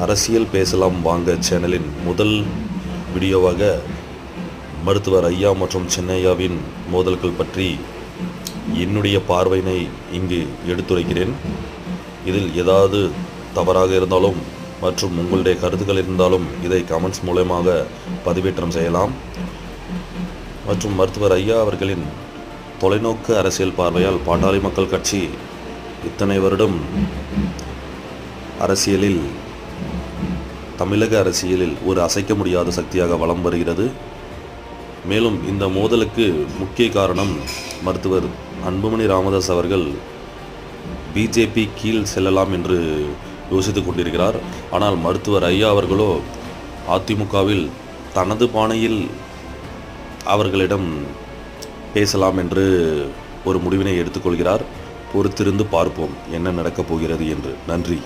அரசியல் பேசலாம் வாங்க சேனலின் முதல் வீடியோவாக மருத்துவர் ஐயா மற்றும் சின்னையாவின் மோதல்கள் பற்றி என்னுடைய பார்வையினை இங்கு எடுத்துரைக்கிறேன். இதில் ஏதாவது தவறாக இருந்தாலும் மற்றும் உங்களுடைய கருத்துக்கள் இருந்தாலும் இதை கமெண்ட்ஸ் மூலமாக பதிவேற்றம் செய்யலாம். மற்றும் மருத்துவர் ஐயா அவர்களின் தொலைநோக்கு அரசியல் பார்வையால் பாட்டாளி மக்கள் கட்சி இத்தனை வருடம் அரசியலில் தமிழக அரசியலில் ஒரு அசைக்க முடியாத சக்தியாக வலம் வருகிறது. மேலும் இந்த மோதலுக்கு முக்கிய காரணம் மருத்துவர் அன்புமணி ராமதாஸ் அவர்கள் பிஜேபி கீழ் செல்லலாம் என்று யோசித்துக் கொண்டிருக்கிறார். ஆனால் மருத்துவர் ஐயா அவர்களோ அதிமுகவில் தனது பாணியில் அவர்களிடம் பேசலாம் என்று ஒரு முடிவினை எடுத்துக்கொள்கிறார். பொறுத்திருந்து பார்ப்போம் என்ன நடக்கப் போகிறது என்று. நன்றி.